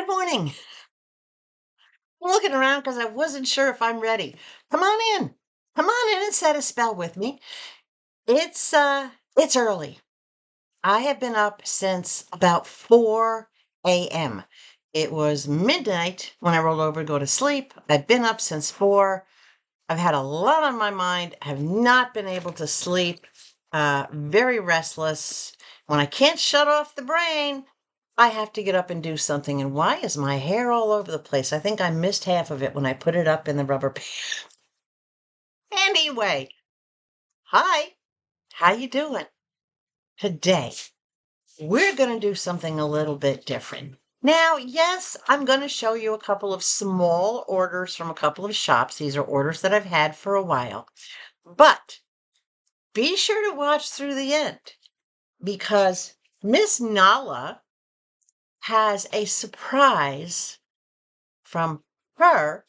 Good morning. I'm looking around because I wasn't sure if I'm ready. Come on in. Come on in and set a spell with me. It's early. I have been up since about 4 a.m. It was midnight when I rolled over to go to sleep. I've been up since 4. I've had a lot on my mind. I have not been able to sleep. Very restless. When I can't shut off the brain, I have to get up and do something. And why is my hair all over the place? I think I missed half of it when I put it up in the rubber band. Anyway, hi. How you doing? Today, we're going to do something a little bit different. Now, yes, I'm going to show you a couple of small orders from a couple of shops. These are orders that I've had for a while. But be sure to watch through the end because Miss Nala has a surprise from her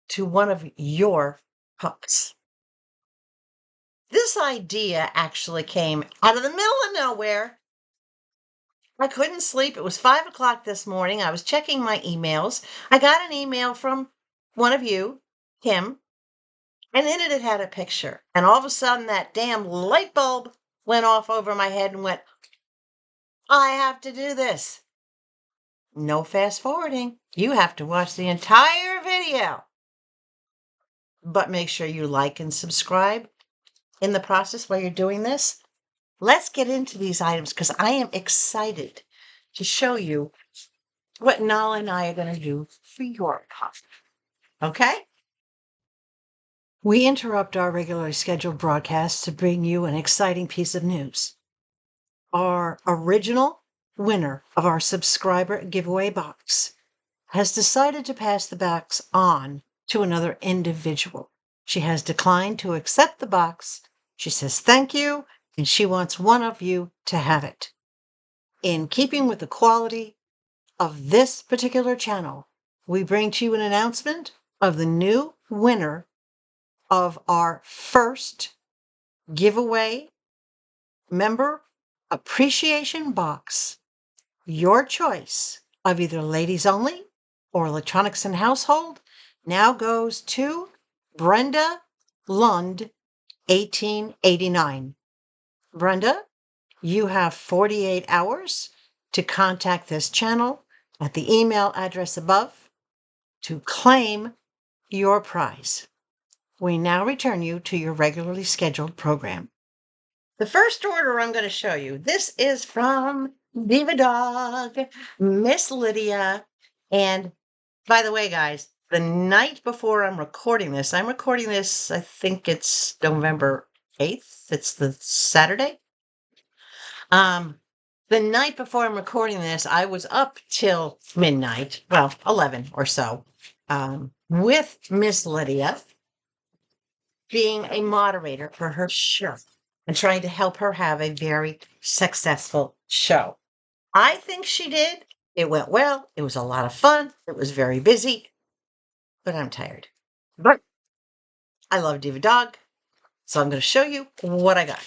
to one of your hooks. This idea actually came out of the middle of nowhere. I couldn't sleep. It was 5 o'clock this morning. I was checking my emails. I got an email from one of you, Kim, and in it had a picture. And all of a sudden, that damn light bulb went off over my head and went, I have to do this. No fast forwarding. You have to watch the entire video. But make sure you like and subscribe in the process while you're doing this. Let's get into these items because I am excited to show you what Nala and I are going to do for your account. Okay? We interrupt our regularly scheduled broadcast to bring you an exciting piece of news. Our original winner of our subscriber giveaway box has decided to pass the box on to another individual. She has declined to accept the box. She says thank you, and she wants one of you to have it. In keeping with the quality of this particular channel, we bring to you an announcement of the new winner of our first giveaway member appreciation box. Your choice of either ladies only or electronics and household now goes to Brenda Lund, 1889. Brenda, you have 48 hours to contact this channel at the email address above to claim your prize. We now return you to your regularly scheduled program. The first order I'm going to show you, this is from DivaDog, Miss Lydia. And by the way, guys, the night before I'm recording this, I think it's November 8th. It's the Saturday. The night before I'm recording this, I was up till midnight, well, 11 or so, with Miss Lydia being a moderator for her show and trying to help her have a very successful show. I think she did. It went well. It was a lot of fun. It was very busy, but I'm tired. But I love DivaDog, so I'm going to show you what I got.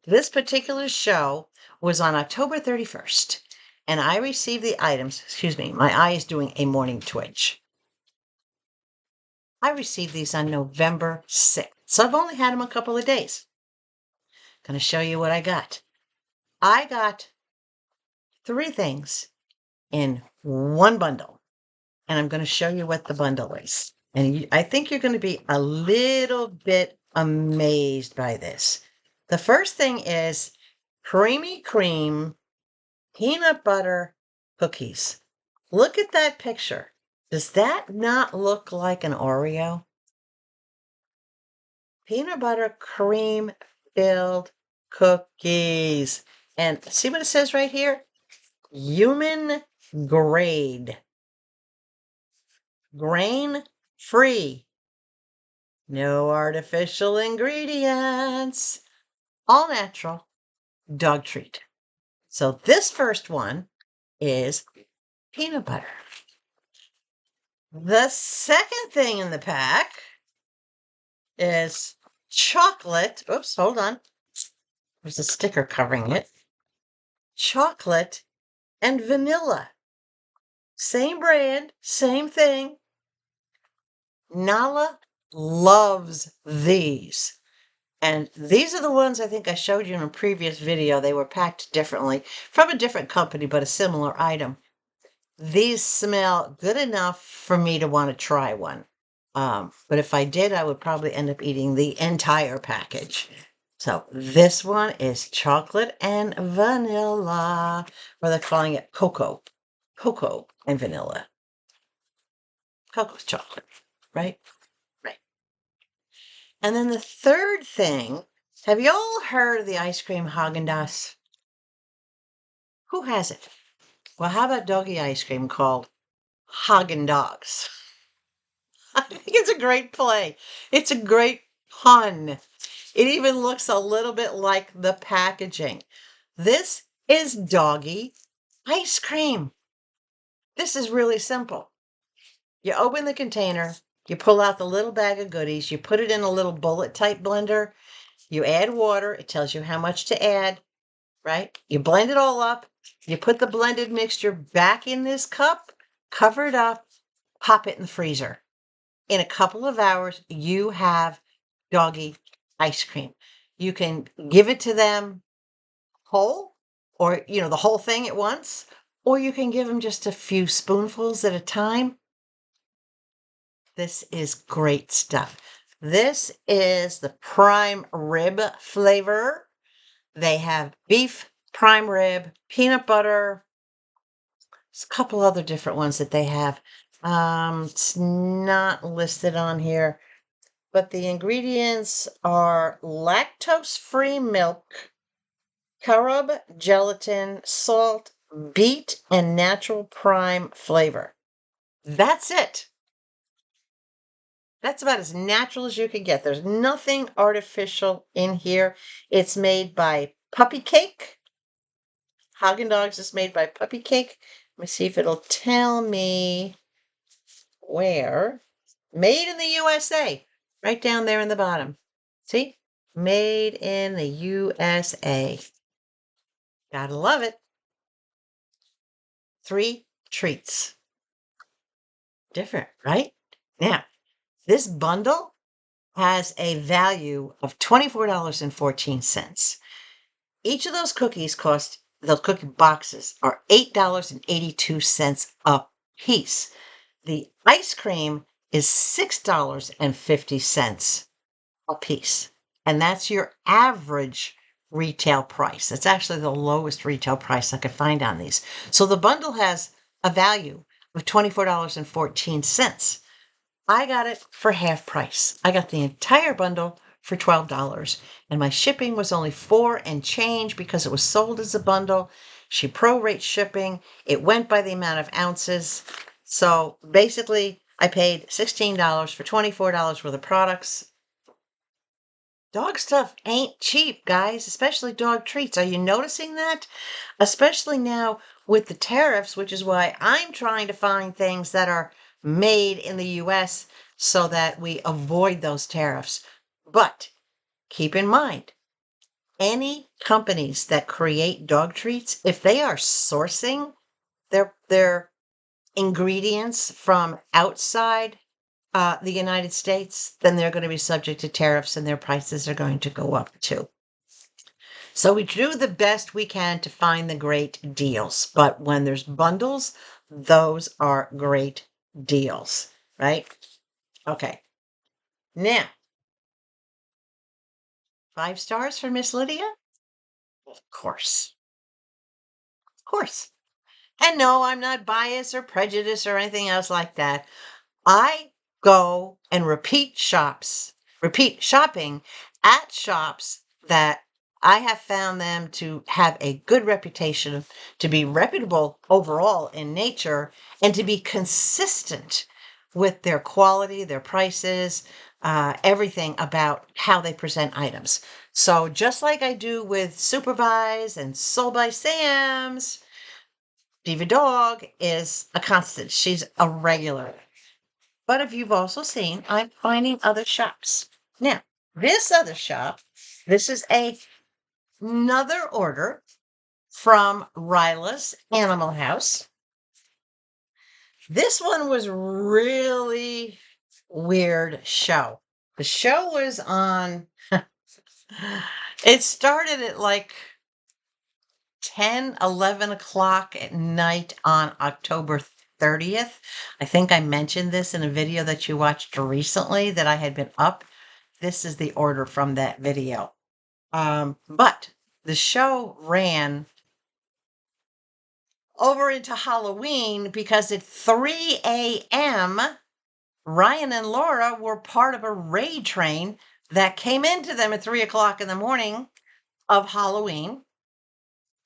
This particular show was on October 31st, and I received the items. Excuse me, my eye is doing a morning twitch. I received these on November 6th, so I've only had them a couple of days. Going to show you what I got. I got 3 things in one bundle, and I'm going to show you what the bundle is. And I think you're going to be a little bit amazed by this. The first thing is Creamy Cream peanut butter cookies. Look at that picture. Does that not look like an Oreo? Peanut butter cream filled cookies. And see what it says right here? Human grade. Grain free. No artificial ingredients. All natural dog treat. So this first one is peanut butter. The second thing in the pack is chocolate. Oops, hold on. There's a sticker covering it. Chocolate and vanilla. Same brand, same thing. Nala loves these. And these are the ones I think I showed you in a previous video. They were packed differently from a different company, but a similar item. These smell good enough for me to want to try one. But if I did, I would probably end up eating the entire package. So this one is chocolate and vanilla, or they're calling it cocoa. Cocoa and vanilla. Cocoa's chocolate, right? Right. And then the third thing, have you all heard of the ice cream Haagen-Dazs? Who has it? Well, how about doggy ice cream called Haagen-Dogs? I think it's a great play. It's a great pun. It even looks a little bit like the packaging. This is doggy ice cream. This is really simple. You open the container, you pull out the little bag of goodies, you put it in a little bullet type blender, you add water, it tells you how much to add, right? You blend it all up, you put the blended mixture back in this cup, cover it up, pop it in the freezer. In a couple of hours, you have doggy ice cream. You can give it to them whole, or, the whole thing at once, or you can give them just a few spoonfuls at a time. This is great stuff. This is the prime rib flavor. They have beef, prime rib, peanut butter. There's a couple other different ones that they have. It's not listed on here, but the ingredients are lactose-free milk, carob, gelatin, salt, beet, and natural prime flavor. That's it. That's about as natural as you can get. There's nothing artificial in here. It's made by Puppy Cake. Haagen-Dazs is made by Puppy Cake. Let me see if it'll tell me where. Made in the USA. Right down there in the bottom. See? Made in the USA. Gotta love it. 3 treats. Different, right? Now, this bundle has a value of $24.14. Each of those cookies the cookie boxes are $8.82 a piece. The ice cream is $6.50 a piece. And that's your average retail price. That's actually the lowest retail price I could find on these. So the bundle has a value of $24.14. I got it for half price. I got the entire bundle for $12, and my shipping was only $4 and change because it was sold as a bundle. She prorate shipping. It went by the amount of ounces. So basically, I paid $16 for $24 worth of products. Dog stuff ain't cheap, guys, especially dog treats. Are you noticing that? Especially now with the tariffs, which is why I'm trying to find things that are made in the US so that we avoid those tariffs. But keep in mind, any companies that create dog treats, if they are sourcing their ingredients from outside the United States, then they're going to be subject to tariffs and their prices are going to go up too. So we do the best we can to find the great deals. But when there's bundles, those are great deals, right? Okay. Now, 5 stars for Miss Lydia? Of course. Of course. And no, I'm not biased or prejudiced or anything else like that. I go and repeat shopping at shops that I have found them to have a good reputation, to be reputable overall in nature, and to be consistent with their quality, their prices, everything about how they present items. So just like I do with SuperBuys and SoldBySams, DivaDog is a constant. She's a regular. But if you've also seen, I'm finding other shops. Now, this other shop, this is another order from Ryla's Animal House. This one was really weird show. The show was on, it started at like 10, 11 o'clock at night on October 30th. I think I mentioned this in a video that you watched recently that I had been up. This is the order from that video. But the show ran over into Halloween because at 3 a.m., Ryan and Laura were part of a raid train that came into them at 3 o'clock in the morning of Halloween.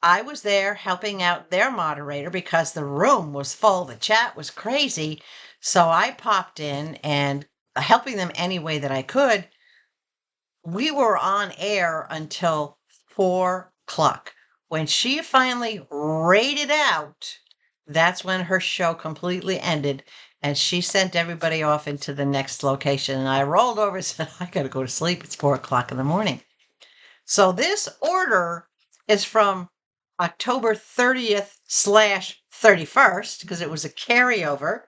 I was there helping out their moderator because the room was full. The chat was crazy. So I popped in and helping them any way that I could. We were on air until 4 o'clock. When she finally raided out, that's when her show completely ended. And she sent everybody off into the next location. And I rolled over and said, I got to go to sleep. It's 4 o'clock in the morning. So this order is from October 30th / 31st, because it was a carryover.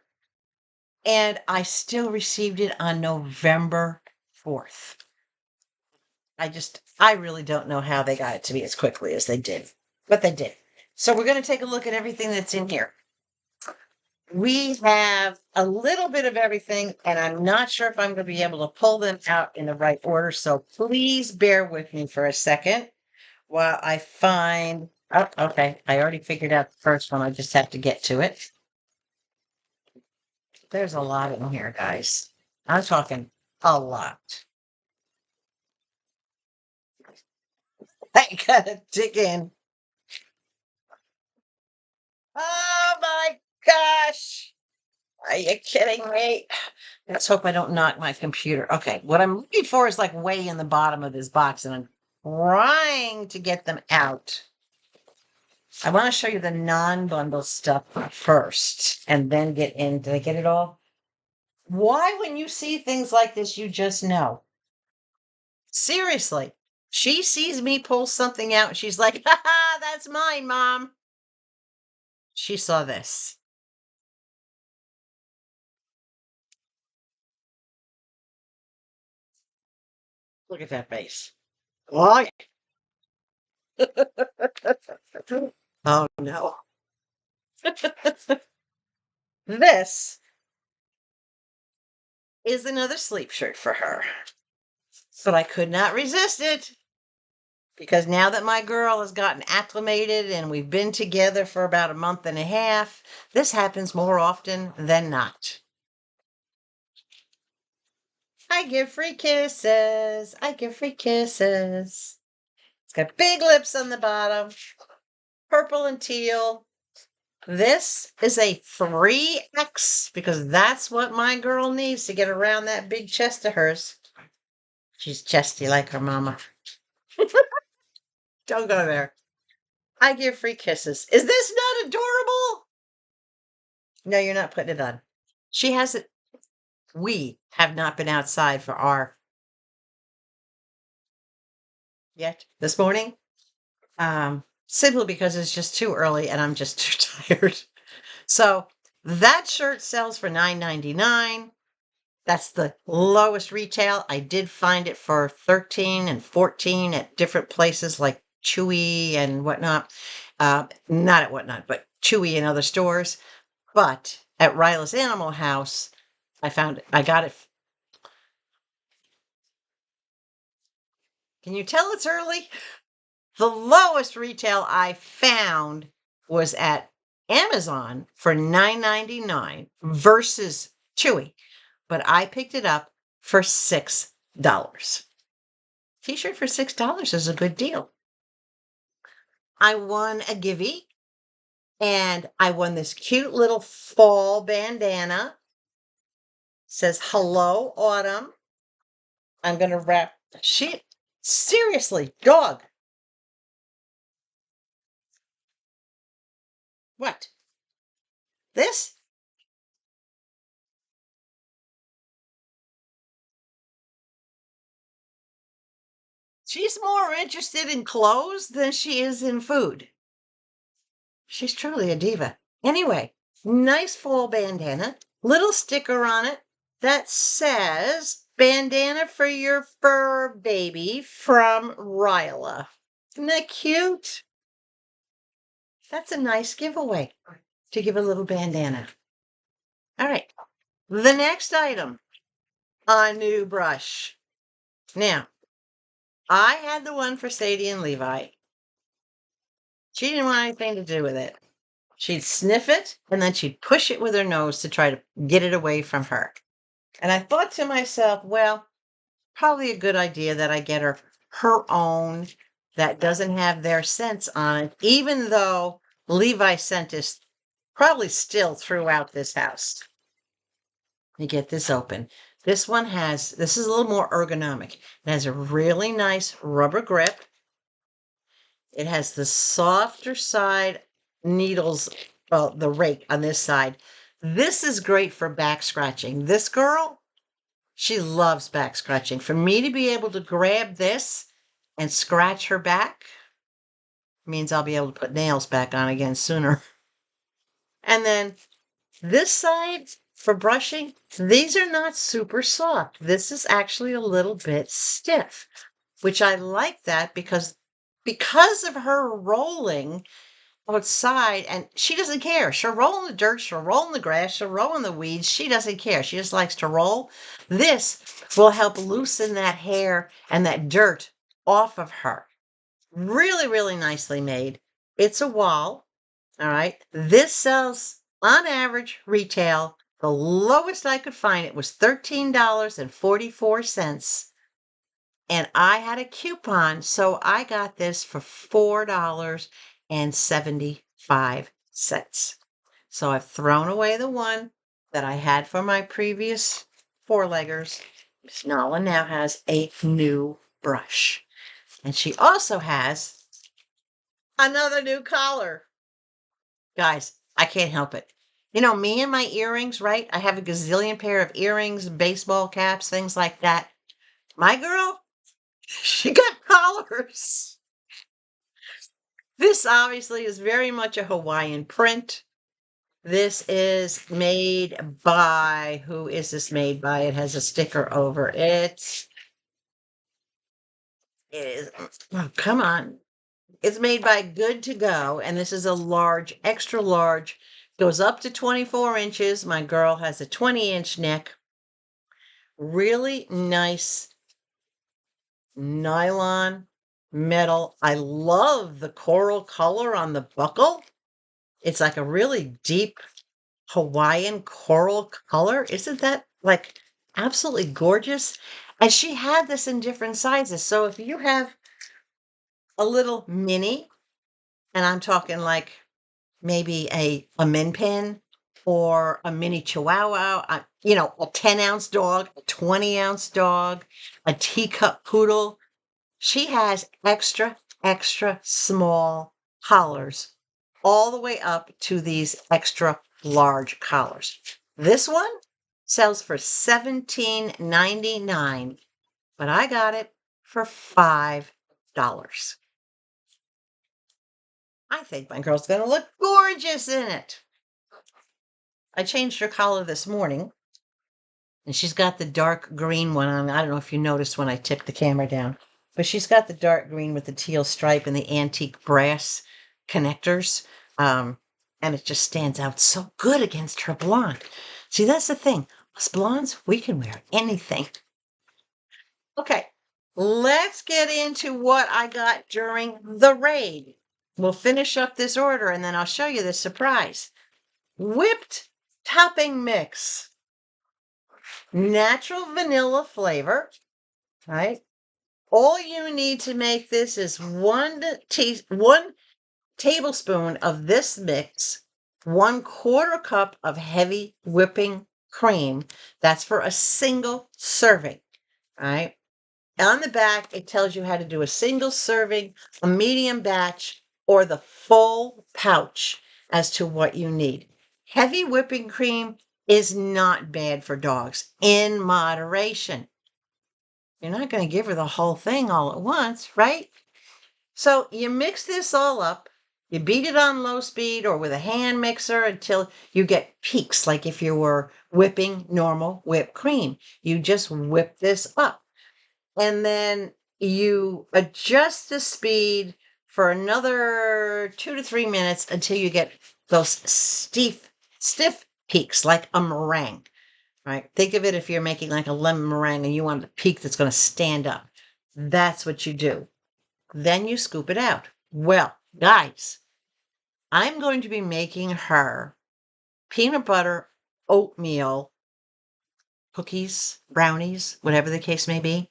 And I still received it on November 4th. I really don't know how they got it to me as quickly as they did, but they did. So we're going to take a look at everything that's in here. We have a little bit of everything, and I'm not sure if I'm going to be able to pull them out in the right order. So please bear with me for a second while I find, oh, okay. I already figured out the first one. I just have to get to it. There's a lot in here, guys. I'm talking a lot. I gotta dig in. Oh my gosh. Are you kidding me? Let's hope I don't knock my computer. Okay, what I'm looking for is like way in the bottom of this box, and I'm trying to get them out. I want to show you the non-bundle stuff first and then get in. Did I get it all? Why, when you see things like this, you just know? Seriously. She sees me pull something out and she's like, ha ha, that's mine, Mom. She saw this. Look at that face. Why? Oh no. This is another sleep shirt for her. But I could not resist it because now that my girl has gotten acclimated and we've been together for about a month and a half, this happens more often than not. I give free kisses. I give free kisses. It's got big lips on the bottom, purple and teal. This is a 3X because that's what my girl needs to get around that big chest of hers. She's chesty like her mama. Don't go there. I give free kisses. Is this not adorable? No, you're not putting it on. She hasn't. We have not been outside for our yet this morning. Simply because it's just too early and I'm just too tired. So that shirt sells for $9.99. That's the lowest retail. I did find it for $13 and $14 at different places like Chewy and whatnot. Not at whatnot, but Chewy and other stores. But at Ryla's Animal House, I got it. Can you tell it's early? The lowest retail I found was at Amazon for $9.99 versus Chewy, but I picked it up for $6. T-shirt for $6 is a good deal. I won a givey, and I won this cute little fall bandana. Says hello, autumn. I'm gonna wrap shit. Seriously, dog. What? This? She's more interested in clothes than she is in food. She's truly a diva. Anyway, Nice fall bandana. Little sticker on it that says, bandana for your fur baby from Ryla. Isn't that cute? That's a nice giveaway to give a little bandana. All right. The next item, a new brush. Now, I had the one for Sadie and Levi. She didn't want anything to do with it. She'd sniff it and then she'd push it with her nose to try to get it away from her. And I thought to myself, well, probably a good idea that I get her own that doesn't have their scents on it, even though Levi's scent is probably still throughout this house. Let me get this open. This is a little more ergonomic. It has a really nice rubber grip. It has the softer side needles, well, the rake on this side. This is great for back scratching. This girl, she loves back scratching. For me to be able to grab this and scratch her back means I'll be able to put nails back on again sooner. And then this side for brushing, these are not super soft. This is actually a little bit stiff, which I like that because of her rolling outside, and she doesn't care. She'll roll in the dirt, she'll roll in the grass, she'll roll in the weeds. She doesn't care. She just likes to roll. This will help loosen that hair and that dirt off of her. Really, really nicely made. It's a wall. All right. This sells on average retail. The lowest I could find it was $13.44. And I had a coupon, so I got this for $4.75. So I've thrown away the one that I had for my previous four-leggers. Miss Nala now has a new brush. And she also has another new collar. Guys, I can't help it. You know, me and my earrings, right? I have a gazillion pair of earrings, baseball caps, things like that. My girl, she got collars. This obviously is very much a Hawaiian print. This is made by, who is this made by? It has a sticker over it. It is, oh, come on. It's made by Good to Go, and this is a large, extra large, goes up to 24 inches. My girl has a 20-inch neck. Really nice nylon metal. I love the coral color on the buckle. It's like a really deep Hawaiian coral color. Isn't that like absolutely gorgeous? And she had this in different sizes. So if you have a little mini, and I'm talking like maybe a min pin or a mini chihuahua, a 10-ounce dog, a 20-ounce dog, a teacup poodle. She has extra, extra small collars all the way up to these extra large collars. This one sells for $17.99, but I got it for $5. I think my girl's going to look gorgeous in it. I changed her collar this morning, and she's got the dark green one on. I don't know if you noticed when I tipped the camera down, but she's got the dark green with the teal stripe and the antique brass connectors. And it just stands out so good against her blonde. See, that's the thing. Us blondes, we can wear anything. Okay, let's get into what I got during the raid. We'll finish up this order, and then I'll show you the surprise. Whipped topping mix. Natural vanilla flavor, right? All you need to make this is one tablespoon of this mix, 1/4 cup of heavy whipping cream. That's for a single serving, right? On the back, it tells you how to do a single serving, a medium batch, or the full pouch as to what you need. Heavy whipping cream is not bad for dogs in moderation. You're not going to give her the whole thing all at once, right? So you mix this all up. You beat it on low speed or with a hand mixer until you get peaks, like if you were whipping normal whipped cream. You just whip this up. And then you adjust the speed for another 2 to 3 minutes until you get those stiff peaks, like a meringue, right? Think of it if you're making like a lemon meringue and you want a peak that's going to stand up. That's what you do. Then you scoop it out. Well, guys, I'm going to be making her peanut butter oatmeal cookies, brownies, whatever the case may be.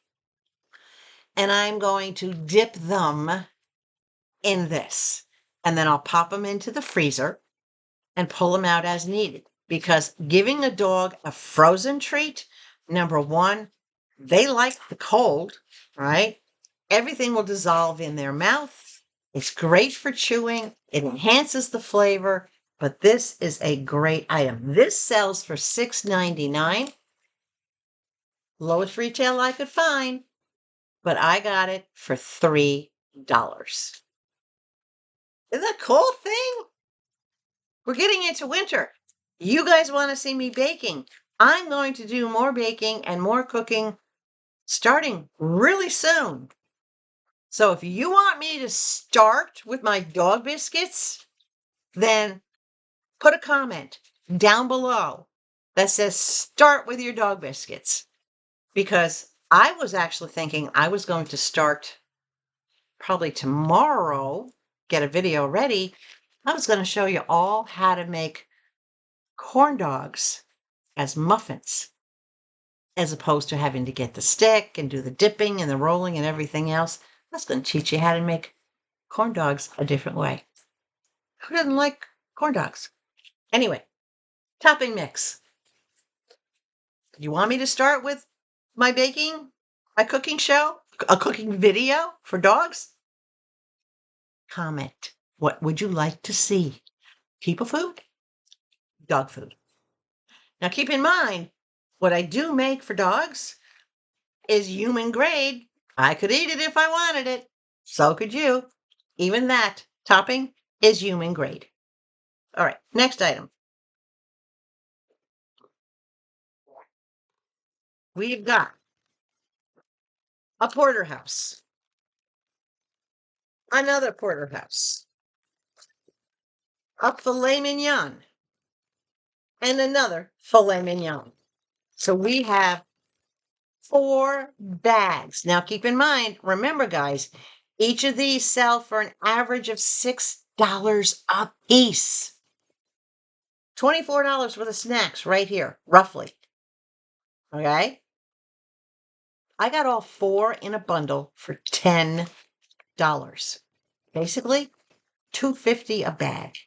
And I'm going to dip them in this. And then I'll pop them into the freezer and pull them out as needed. Because giving a dog a frozen treat, number one, they like the cold, right? Everything will dissolve in their mouth. It's great for chewing. It enhances the flavor, but this is a great item. This sells for $6.99. Lowest retail I could find, but I got it for $3. Isn't that a cool thing? We're getting into winter. You guys want to see me baking. I'm going to do more baking and more cooking starting really soon. So if you want me to start with my dog biscuits, then put a comment down below that says start with your dog biscuits. Because I was actually thinking I was going to start probably tomorrow, get a video ready. I was going to show you all how to make corn dogs as muffins, as opposed to having to get the stick and do the dipping and the rolling and everything else. I was going to teach you how to make corn dogs a different way. Who doesn't like corn dogs? Anyway, topping mix. You want me to start with my baking, my cooking show, a cooking video for dogs? Comment. What would you like to see? People food? Dog food. Now keep in mind, what I do make for dogs is human grade. I could eat it if I wanted it. So could you. Even that topping is human grade. All right, next item. We've got a porterhouse, another porterhouse, a filet mignon, and another filet mignon. So we have 4 bags. Now keep in mind, remember guys, each of these sell for an average of $6 a piece. $24 worth of snacks right here, roughly. Okay? I got all 4 in a bundle for $10. Basically, $2.50 a bag.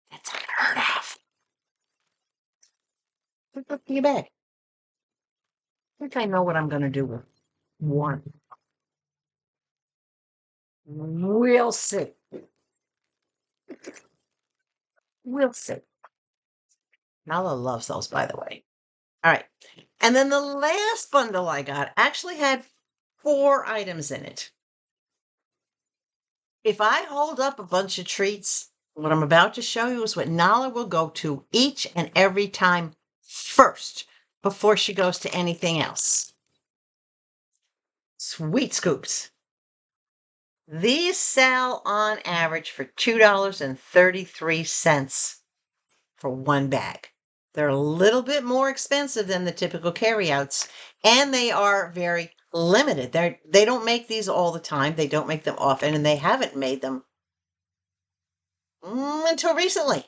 That's unheard of. $2.50 a bag. I think I know what I'm going to do with one. We'll see. We'll see. Nala loves those, by the way. All right. And then the last bundle I got actually had 4 items in it. If I hold up a bunch of treats, what I'm about to show you is what Nala will go to each and every time first before she goes to anything else. Sweet Scoops. These sell on average for $2.33 for one bag. They're a little bit more expensive than the typical carryouts, and they are very limited. They don't make these all the time. They don't make them often, and they haven't made them until recently.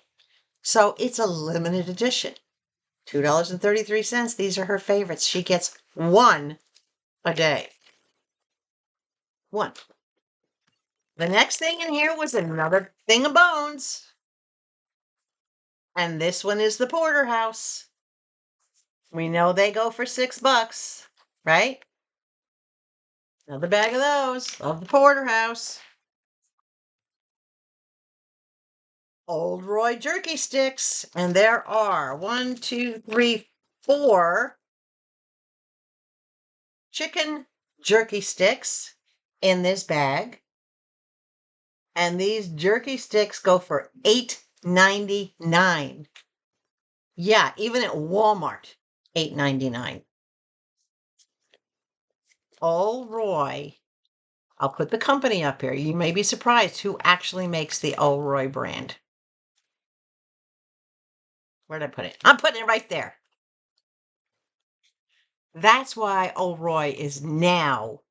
So it's a limited edition. $2.33. These are her favorites. She gets 1 a day. 1. The next thing in here was another thing of bones. And this one is the porterhouse. We know they go for $6, right? Another bag of those, of the porterhouse. Old Roy jerky sticks. And there are 1, 2, 3, 4 chicken jerky sticks in this bag. And these jerky sticks go for $8.99. Yeah, even at Walmart, $8.99. Oh, Roy. I'll put the company up here. You may be surprised who actually makes the Roy brand. Where did I put it? I'm putting it right there. That's why Roy is now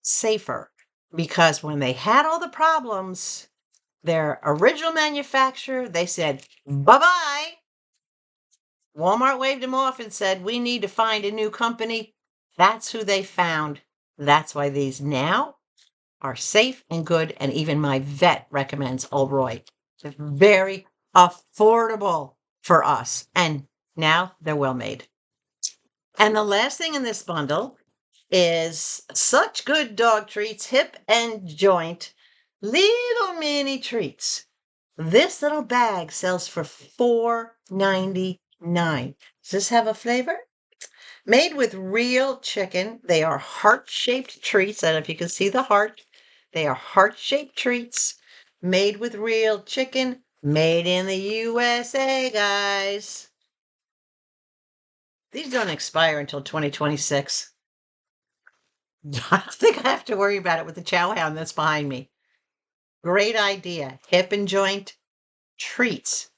safer, because when they had all the problems, their original manufacturer, they said, bye-bye. Walmart waved them off and said, we need to find a new company. That's who they found. That's why these now are safe and good. And even my vet recommends Old Roy. It's very affordable for us. And now they're well made. And the last thing in this bundle is such good dog treats, hip and joint, little mini treats. This little bag sells for $4.99. Does this have a flavor? Made with real chicken. They are heart-shaped treats. I don't know if you can see the heart. They are heart-shaped treats made with real chicken, made in the USA, guys. These don't expire until 2026. I don't think I have to worry about it with the chow hound that's behind me. Great idea. Hip and joint treats.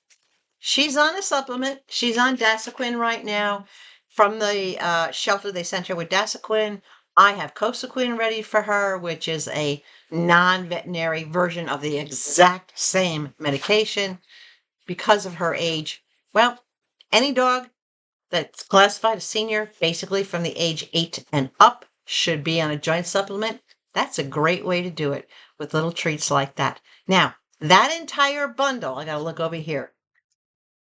She's on a supplement. She's on Dasaquin right now. From the shelter, they sent her with Dasaquin. I have Cosaquin ready for her, which is a non-veterinary version of the exact same medication because of her age. Well, any dog that's classified as senior, basically from the age 8 and up, should be on a joint supplement. That's a great way to do it with little treats like that. Now, that entire bundle, I got to look over here,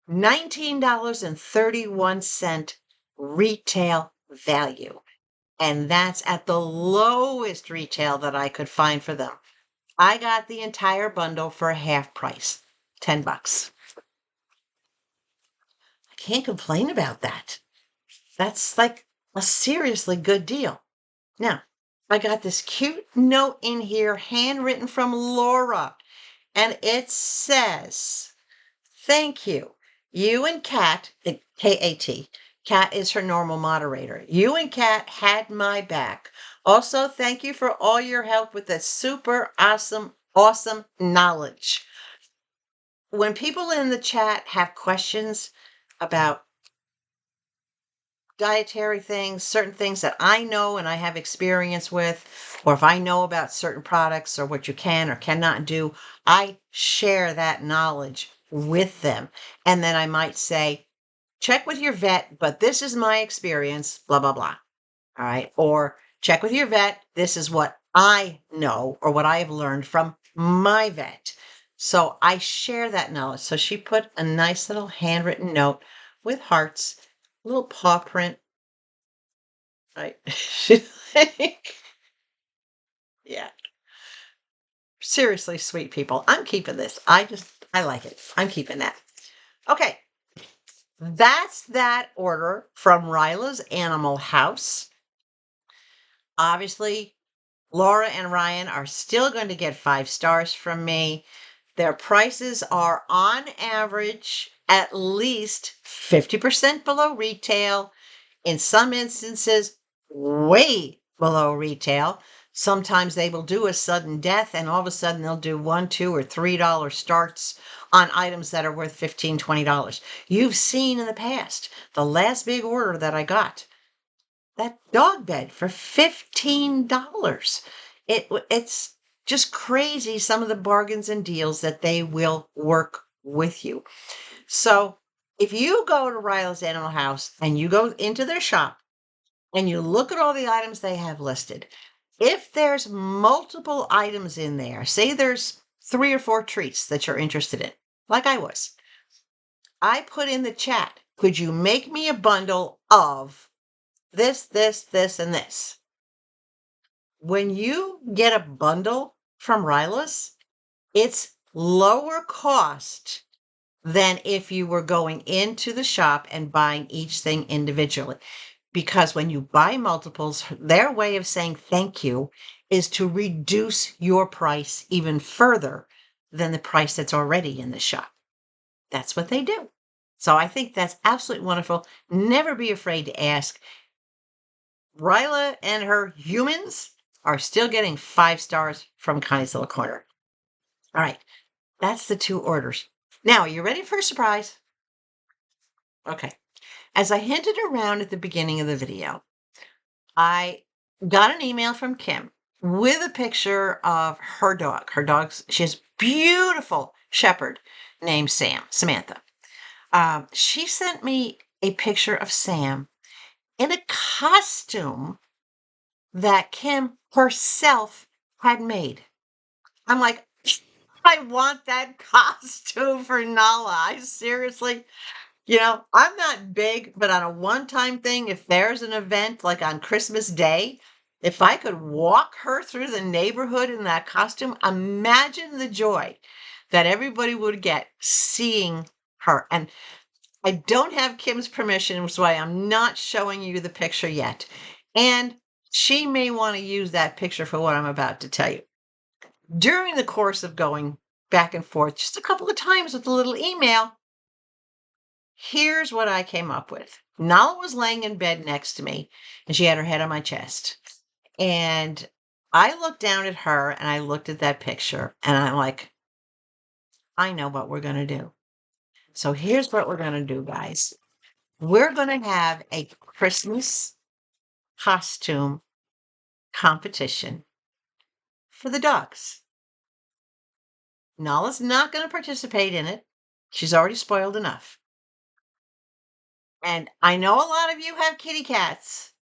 $19.31 retail value. And that's at the lowest retail that I could find for them. I got the entire bundle for half price, $10. I can't complain about that. That's like a seriously good deal. Now, I got this cute note in here, handwritten from Laura, and it says, thank you. You and Kat, K-A-T, Kat is her normal moderator. You and Kat had my back. Also, thank you for all your help with the super awesome knowledge. When people in the chat have questions about dietary things, certain things that I know and I have experience with, or if I know about certain products or what you can or cannot do, I share that knowledge with them. And then I might say, check with your vet, but this is my experience, blah, blah, blah. All right. Or check with your vet. This is what I know or what I have learned from my vet. So I share that knowledge. So she put a nice little handwritten note with hearts, a little paw print. Right. Yeah. Seriously, sweet people. I'm keeping this. I like it. I'm keeping that. Okay. That's that order from Ryla's Animal House. Obviously, Laura and Ryan are still going to get 5 stars from me. Their prices are on average at least 50% below retail. In some instances, way below retail. Sometimes they will do a sudden death and all of a sudden they'll do $1, $2, or $3 starts on items that are worth $15, $20. You've seen in the past, the last big order that I got, that dog bed for $15. It's just crazy, some of the bargains and deals that they will work with you. So if you go to Ryla's Animal House and you go into their shop and you look at all the items they have listed, if there's multiple items in there, say there's 3 or 4 treats that you're interested in, like I was, I put in the chat, could you make me a bundle of this, and this? When you get a bundle from Ryla's, it's lower cost than if you were going into the shop and buying each thing individually. because when you buy multiples, their way of saying thank you is to reduce your price even further than the price that's already in the shop. That's what they do. So I think that's absolutely wonderful. Never be afraid to ask. Ryla and her humans are still getting 5 stars from Connie's Little Corner. All right, that's the 2 orders. Now, are you ready for a surprise? Okay. As I hinted around at the beginning of the video, I got an email from Kim with a picture of her dog. She has a beautiful shepherd named Samantha. She sent me a picture of Sam in a costume that Kim herself had made. I'm like, I want that costume for Nala. Seriously, I'm not big, but on a one-time thing, if there's an event like on Christmas Day, if I could walk her through the neighborhood in that costume, imagine the joy that everybody would get seeing her. And I don't have Kim's permission, which is why I'm not showing you the picture yet. And she may want to use that picture for what I'm about to tell you. During the course of going back and forth just a couple of times with the little email, here's what I came up with. Nala was laying in bed next to me, and she had her head on my chest. And I looked down at her, and I looked at that picture, and I'm like, I know what we're going to do. So here's what we're going to do, guys. We're going to have a Christmas costume competition for the dogs. Nala's not going to participate in it. She's already spoiled enough. And I know a lot of you have kitty cats.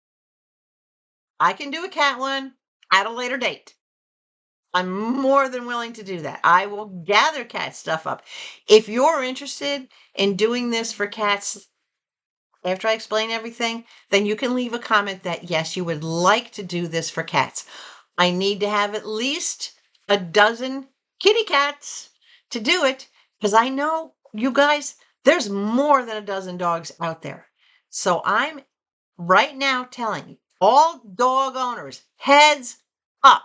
I can do a cat one at a later date. I'm more than willing to do that. I will gather cat stuff up. If you're interested in doing this for cats, after I explain everything, then you can leave a comment that, yes, you would like to do this for cats. I need to have at least a dozen kitty cats to do it, because I know, you guys, there's more than a dozen dogs out there. So I'm right now telling you, all dog owners, heads up.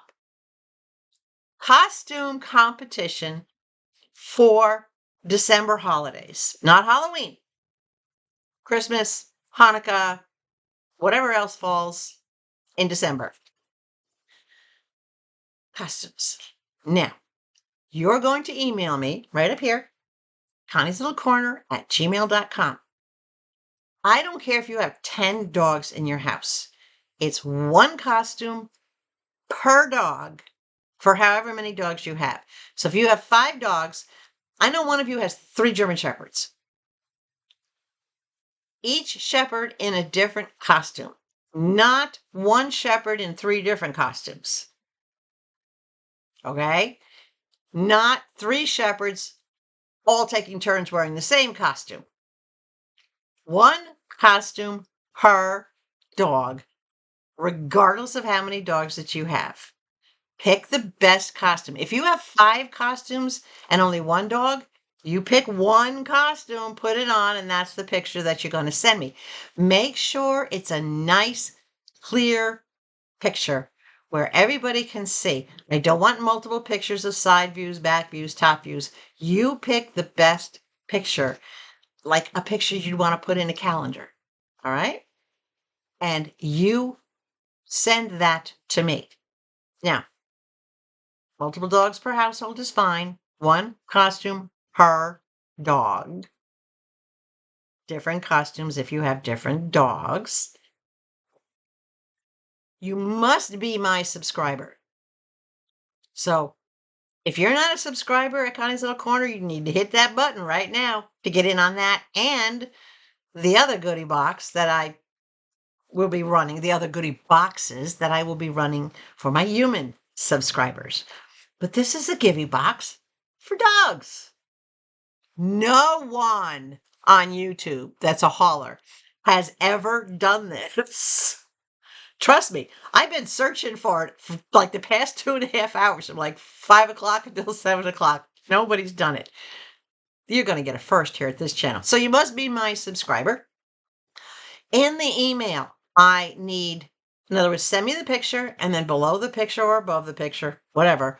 Costume competition for December holidays, not Halloween, Christmas, Hanukkah, whatever else falls in December. Costumes. Now, you're going to email me right up here, konneeslittlecorner@gmail.com. I don't care if you have 10 dogs in your house. It's one costume per dog for however many dogs you have. So if you have 5 dogs, I know one of you has 3 German Shepherds. Each shepherd in a different costume, not one shepherd in 3 different costumes. Okay? Not 3 shepherds all taking turns wearing the same costume. One costume per dog, regardless of how many dogs that you have. Pick the best costume. If you have 5 costumes and only 1 dog, you pick one costume, put it on, and that's the picture that you're going to send me. Make sure it's a nice, clear picture where everybody can see. I don't want multiple pictures of side views, back views, top views. You pick the best picture, like a picture you'd want to put in a calendar. All right? And you send that to me. Now, multiple dogs per household is fine. One costume per dog. Different costumes if you have different dogs. You must be my subscriber. So if you're not a subscriber at Connie's Little Corner, you need to hit that button right now to get in on that and the other goodie box that I will be running, the other goodie boxes that I will be running for my human subscribers. But this is a givey box for dogs. No one on YouTube that's a hauler has ever done this. Trust me, I've been searching for it for like the past 2.5 hours, from like 5 o'clock until 7 o'clock. Nobody's done it. You're going to get a first here at this channel. So you must be my subscriber. In the email, I need, in other words, send me the picture, and then below the picture or above the picture, whatever,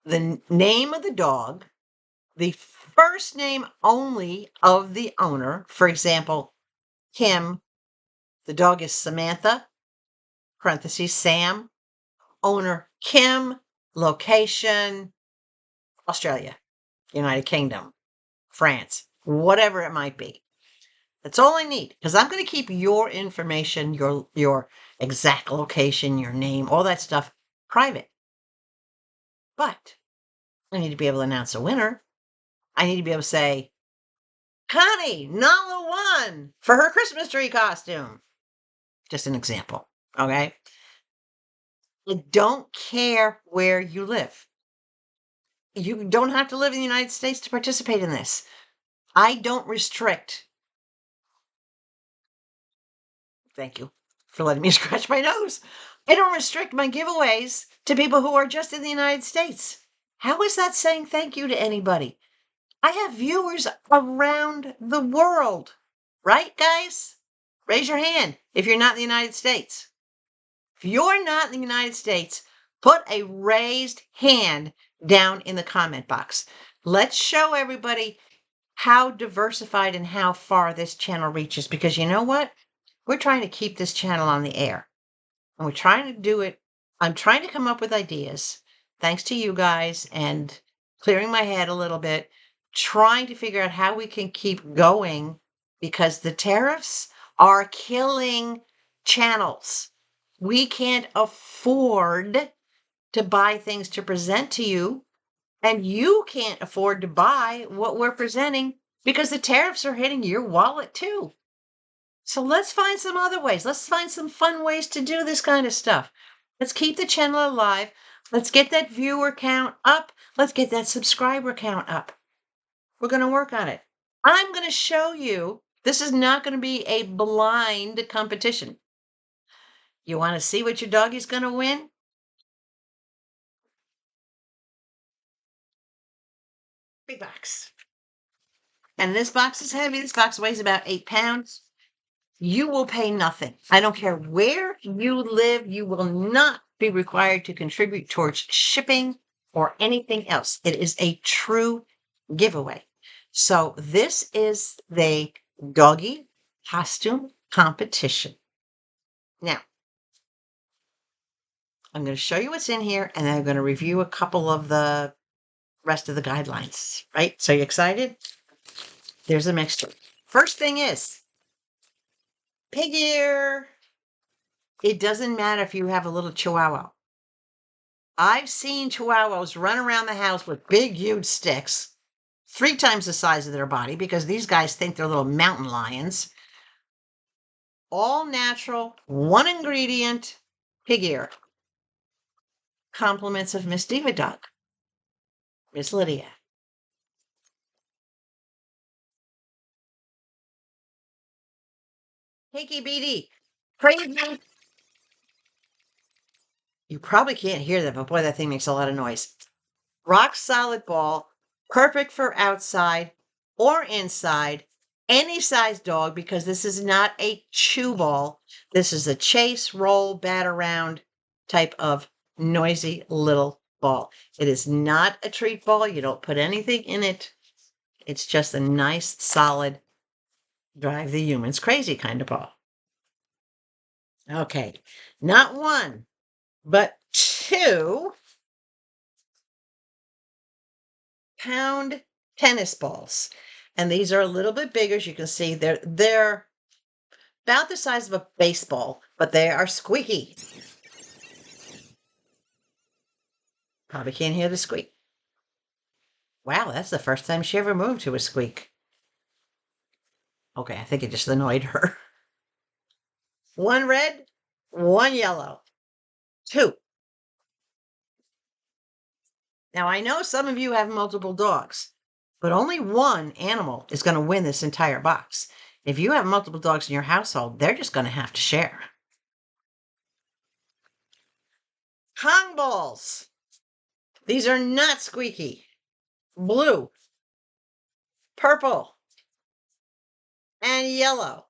the name of the dog, the first name only of the owner. For example, Kim, the dog is Samantha, parentheses, Sam, owner Kim, location, Australia, United Kingdom, France, whatever it might be. That's all I need, because I'm going to keep your information, your exact location, your name, all that stuff private. But I need to be able to announce a winner. I need to be able to say, Konnee, Nala won for her Christmas tree costume. Just an example, okay? I don't care where you live. You don't have to live in the United States to participate in this. I don't restrict. Thank you for letting me scratch my nose. I don't restrict my giveaways to people who are just in the United States. How is that saying thank you to anybody? I have viewers around the world, right, guys? Raise your hand if you're not in the United States. If you're not in the United States, put a raised hand down in the comment box. Let's show everybody how diversified and how far this channel reaches, because you know what? We're trying to keep this channel on the air, and we're trying to do it. I'm trying to come up with ideas, thanks to you guys, and clearing my head a little bit, trying to figure out how we can keep going, because the tariffs are killing channels. We can't afford to buy things to present to you, and you can't afford to buy what we're presenting because the tariffs are hitting your wallet too. So let's find some other ways. Let's find some fun ways to do this kind of stuff. Let's keep the channel alive. Let's get that viewer count up. Let's get that subscriber count up. We're going to work on it. I'm going to show you. This is not going to be a blind competition. You want to see what your doggy's going to win? Big box. And this box is heavy. This box weighs about 8 pounds. You will pay nothing. I don't care where you live. You will not be required to contribute towards shipping or anything else. It is a true giveaway. So this is the doggy costume competition. Now, I'm going to show you what's in here, and then I'm going to review a couple of the rest of the guidelines, right? So you excited? There's a mixture. First thing is pig ear. It doesn't matter if you have a little chihuahua. I've seen chihuahuas run around the house with big, huge sticks, 3 times the size of their body, because these guys think they're little mountain lions. All natural, 1 ingredient, pig ear. Compliments of Miss DivaDog, Miss Lydia. Hickey BD. Crazy. You probably can't hear that, but boy, that thing makes a lot of noise. Rock solid ball, perfect for outside or inside, any size dog, because this is not a chew ball. This is a chase, roll, bat around type of noisy little ball. It is not a treat ball. You don't put anything in it. It's just a nice, solid, drive the humans crazy kind of ball. Okay, not 1, but 2 pound tennis balls. And these are a little bit bigger. As you can see, they're about the size of a baseball, but they are squeaky. Probably can't hear the squeak. Wow, that's the first time she ever moved to a squeak. Okay, I think it just annoyed her. 1 red, 1 yellow, 2. Now, I know some of you have multiple dogs, but only 1 animal is going to win this entire box. If you have multiple dogs in your household, they're just going to have to share. Kong balls. These are not squeaky. Blue, purple, and yellow.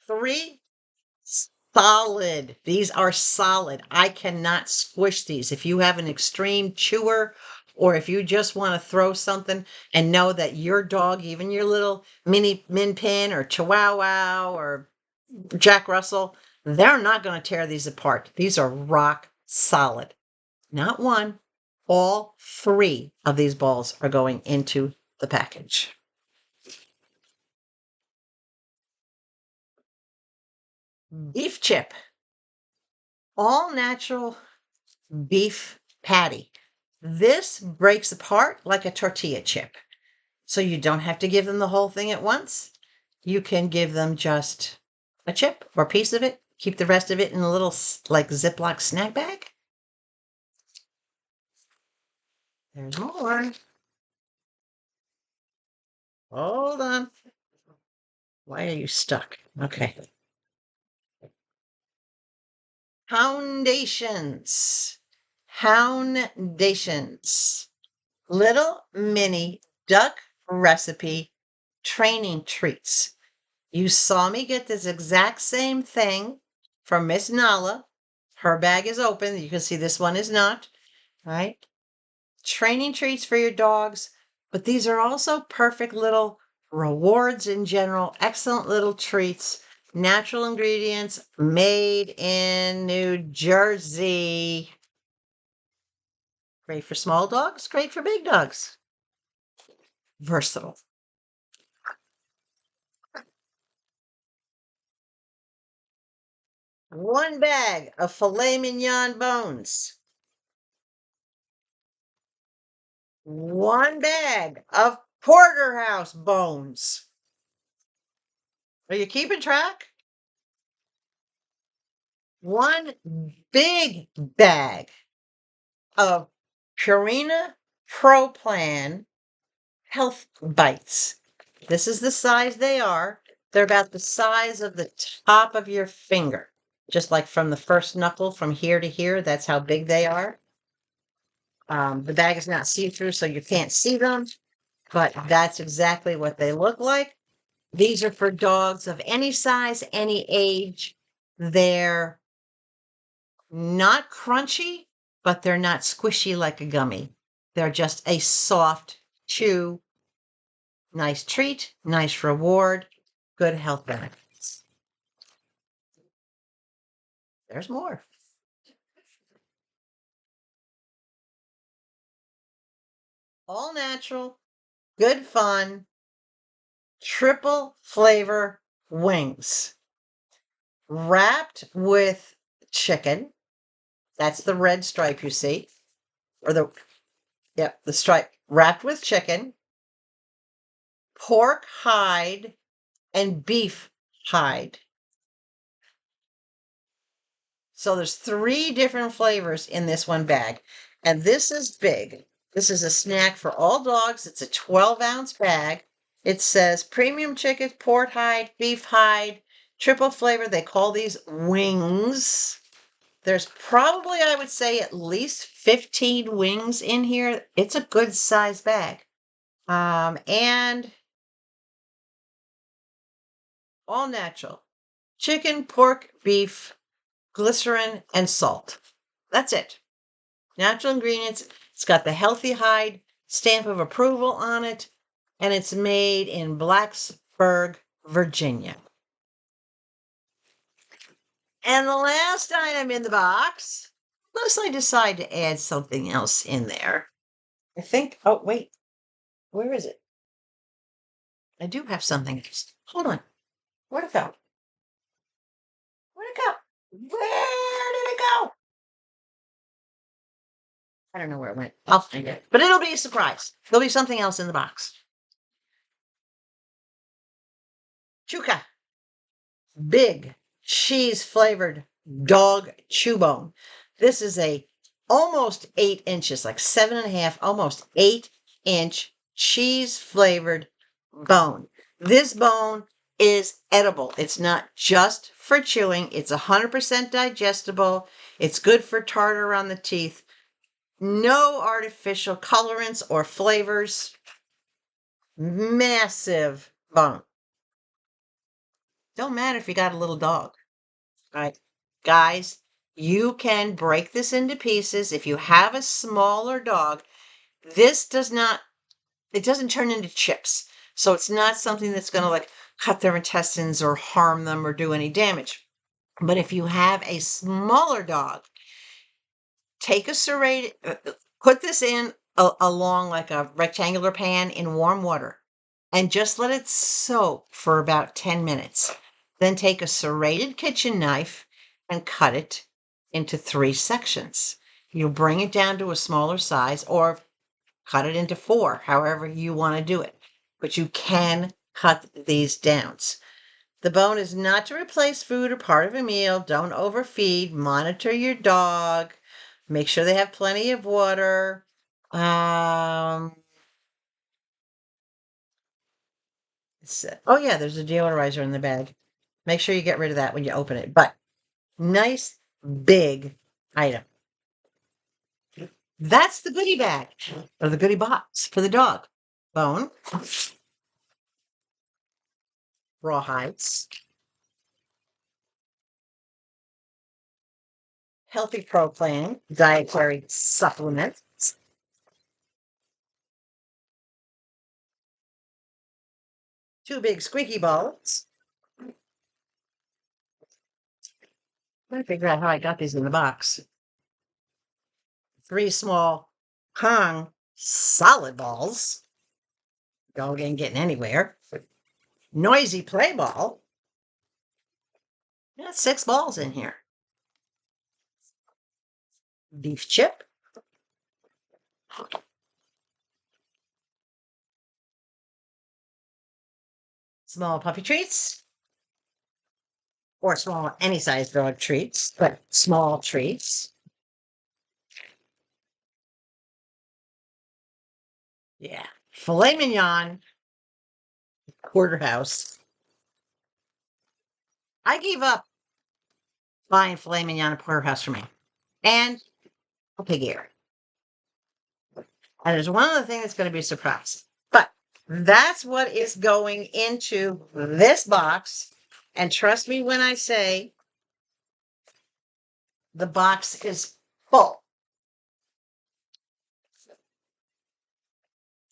3 solid. These are solid. I cannot squish these. If you have an extreme chewer, or if you just want to throw something and know that your dog, even your little mini Min Pin or Chihuahua or Jack Russell, they're not going to tear these apart. These are rock solid. Not one, all 3 of these balls are going into the package. Beef chip. All natural beef patty. This breaks apart like a tortilla chip. So you don't have to give them the whole thing at once. You can give them just a chip or piece of it. Keep the rest of it in a little like Ziploc snack bag. There's more. Hold on. Why are you stuck? Okay. Foundations. Foundations. Little mini duck recipe training treats. You saw me get this exact same thing from Miss Nala. Her bag is open. You can see this one is not, right? Training treats for your dogs, but these are also perfect little rewards in general, excellent little treats, natural ingredients, made in New Jersey. Great for small dogs, great for big dogs. Versatile. One bag of filet mignon bones. One bag of porterhouse bones. Are you keeping track? One big bag of Purina Pro Plan Health Bites. This is the size they are. They're about the size of the top of your finger, just like from the first knuckle from here to here. That's how big they are. The bag is not see-through, so you can't see them, but that's exactly what they look like. These are for dogs of any size, any age. They're not crunchy, but they're not squishy like a gummy. They're just a soft chew. Nice treat, nice reward, good health benefits. There's more. All natural, good fun, triple flavor wings. Wrapped with chicken. That's the red stripe you see. Or the stripe. Wrapped with chicken, pork hide, and beef hide. So there's 3 different flavors in this one bag. And this is big. This is a snack for all dogs. It's a 12-ounce bag. It says premium chicken, pork hide, beef hide, triple flavor. They call these wings. There's probably, I would say, at least 15 wings in here. It's a good size bag. And all natural. Chicken, pork, beef, glycerin, and salt. That's it. Natural ingredients. It's got the Healthy Hide stamp of approval on it, and it's made in Blacksburg, Virginia. And the last item in the box, unless I decide to add something else in there, I think, oh, wait, where is it? I do have something else. Hold on. Where'd it go? Where'd it go? Where did it go? I don't know where it went. I'll find it. But it'll be a surprise. There'll be something else in the box. Chuka. Big cheese flavored dog chew bone. This is a almost 8 inches, like 7.5, almost 8-inch cheese flavored bone. This bone is edible. It's not just for chewing. It's 100% digestible. It's good for tartar on the teeth. No artificial colorants or flavors. Massive bone. Don't matter if you got a little dog, right? Guys, you can break this into pieces. If you have a smaller dog, this it doesn't turn into chips. So it's not something that's going to like cut their intestines or harm them or do any damage. But if you have a smaller dog, take a serrated, put this in along like a rectangular pan in warm water and just let it soak for about 10 minutes. Then take a serrated kitchen knife and cut it into 3 sections. You'll bring it down to a smaller size or cut it into 4, however you want to do it. But you can cut these down. The bone is not to replace food or part of a meal. Don't overfeed. Monitor your dog. Make sure they have plenty of water. Oh yeah, there's a deodorizer in the bag. Make sure you get rid of that when you open it. But nice big item. That's the goodie bag or the goodie box for the dog. Bone, rawhides, Healthy Pro Plan, dietary supplements, 2 big squeaky balls. Trying to figure out how I got these in the box. 3 small Kong solid balls. Dog ain't getting anywhere. Noisy play ball. Got 6 balls in here. Beef chip. Small puppy treats. Or small, any size dog treats, but small treats. Yeah. Filet mignon. Porterhouse. I gave up buying filet mignon at Porterhouse for me. And a pig ear. And there's one other thing that's going to be a surprise. But that's what is going into this box. And trust me when I say the box is full.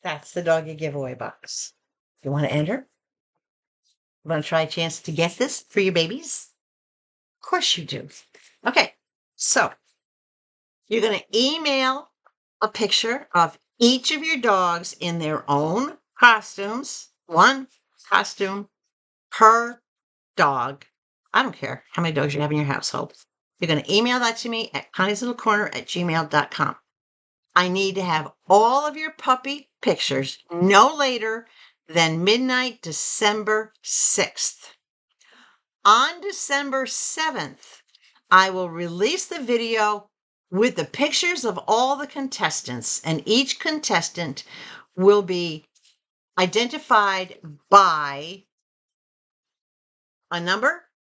That's the doggy giveaway box. You want to enter? You want to try a chance to get this for your babies? Of course you do. Okay, so you're going to email a picture of each of your dogs in their own costumes, 1 costume per dog. I don't care how many dogs you have in your household. You're going to email that to me at konneeslittlecorner@gmail.com. I need to have all of your puppy pictures no later than midnight, December 6th. On December 7th, I will release the video with the pictures of all the contestants, and each contestant will be identified by a number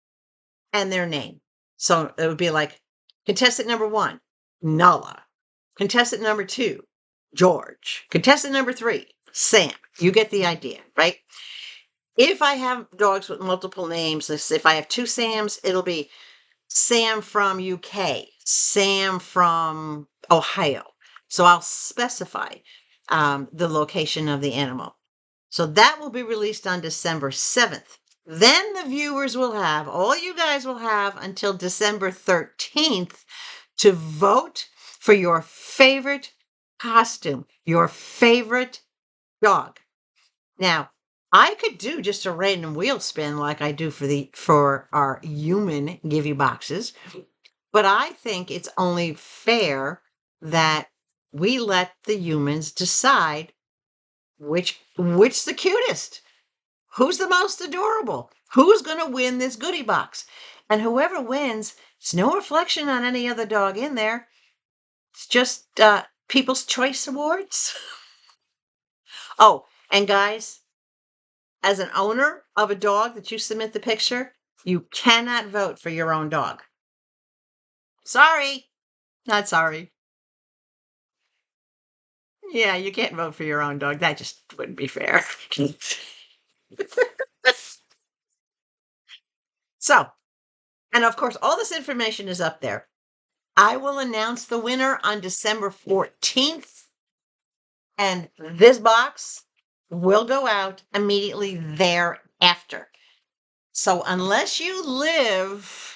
and their name. So it would be like contestant number 1, Nala. Contestant number 2, George. Contestant number 3, Sam. You get the idea, right? If I have dogs with multiple names, if I have 2 Sams, it'll be Sam from UK, Sam from Ohio. So I'll specify the location of the animal. So that will be released on December 7th. Then the viewers will have, all you guys will have until December 13th to vote for your favorite costume, your favorite dog. Now, I could do just a random wheel spin like I do for our human give you boxes, but I think it's only fair that we let the humans decide which the cutest, who's the most adorable, who's going to win this goodie box. And whoever wins, it's no reflection on any other dog in there. It's just People's Choice Awards. Oh, and guys, as an owner of a dog that you submit the picture, you cannot vote for your own dog. Sorry. Not sorry. Yeah, you can't vote for your own dog. That just wouldn't be fair. So, and of course, all this information is up there. I will announce the winner on December 14th, and this box will go out immediately thereafter. So unless you live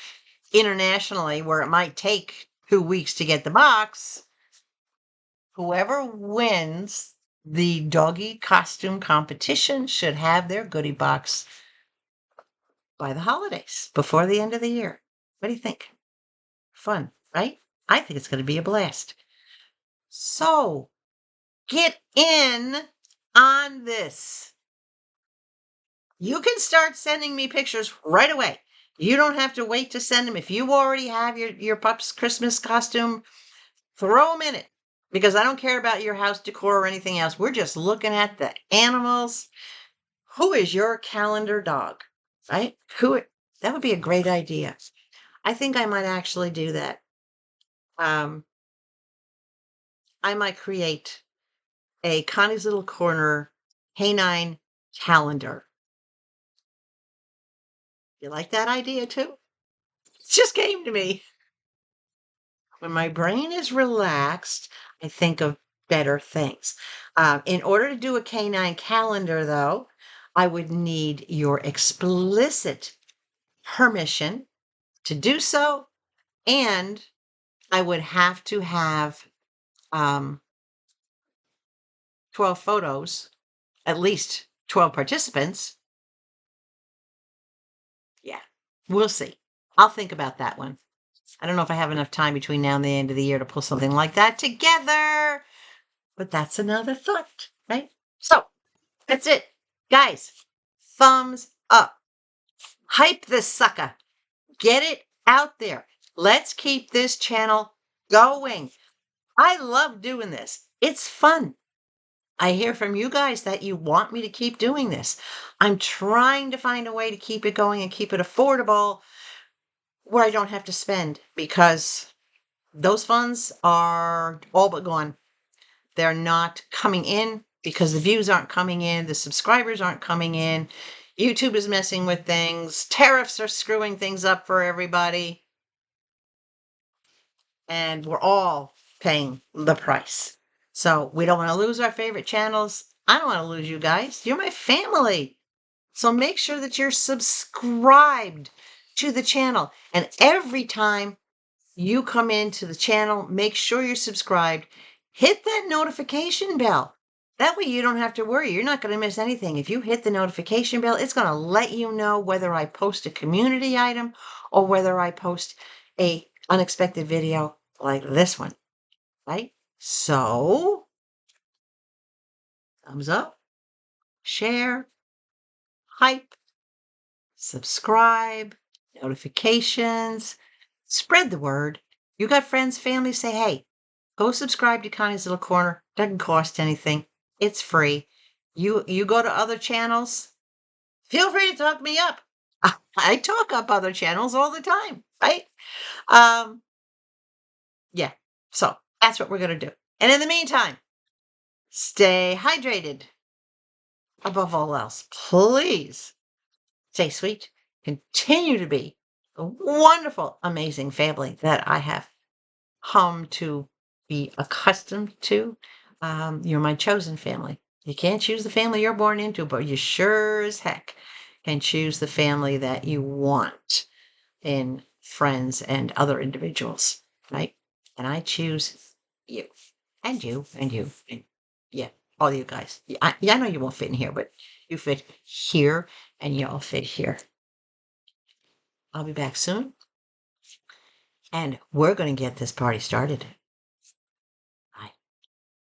internationally where it might take 2 weeks to get the box, whoever wins the doggy costume competition should have their goodie box by the holidays, before the end of the year. What do you think? Fun, right? I think it's going to be a blast. So get in on this. You can start sending me pictures right away. You don't have to wait to send them. If you already have your pup's Christmas costume, throw them in it, because I don't care about your house decor or anything else. We're just looking at the animals. Who is your calendar dog, right? That would be a great idea. I think I might actually do that. I might create a Connie's Little Corner canine calendar. You like that idea too? It just came to me. When my brain is relaxed, I think of better things. In order to do a canine calendar, though, I would need your explicit permission to do so, and I would have to have 12 photos, at least 12 participants. Yeah, we'll see. I'll think about that one. I don't know if I have enough time between now and the end of the year to pull something like that together, but that's another thought, right? So that's it. Guys, thumbs up. Hype this sucker. Get it out there. Let's keep this channel going. I love doing this. It's fun. I hear from you guys that you want me to keep doing this. I'm trying to find a way to keep it going and keep it affordable where I don't have to spend, because those funds are all but gone. They're not coming in because the views aren't coming in, the subscribers aren't coming in, YouTube is messing with things, tariffs are screwing things up for everybody, and we're all paying the price. So we don't want to lose our favorite channels. I don't want to lose you guys. You're my family. So make sure that you're subscribed to the channel. And every time you come into the channel, make sure you're subscribed. Hit that notification bell. That way you don't have to worry. You're not going to miss anything. If you hit the notification bell, it's going to let you know whether I post a community item or whether I post a unexpected video like this one, right? So, thumbs up, share, hype, subscribe, notifications, spread the word. You got friends, family, say, hey, go subscribe to Connie's Little Corner. Doesn't cost anything. It's free. You go to other channels, feel free to talk me up. I talk up other channels all the time, right? Yeah, so that's what we're going to do. And in the meantime, stay hydrated. Above all else, please stay sweet. Continue to be a wonderful, amazing family that I have come to be accustomed to. You're my chosen family. You can't choose the family you're born into, but you sure as heck can choose the family that you want in friends and other individuals, right? And I choose you, and you, and you, and yeah, all you guys. I know you won't fit in here, but you fit here, and you all fit here. I'll be back soon, and we're going to get this party started.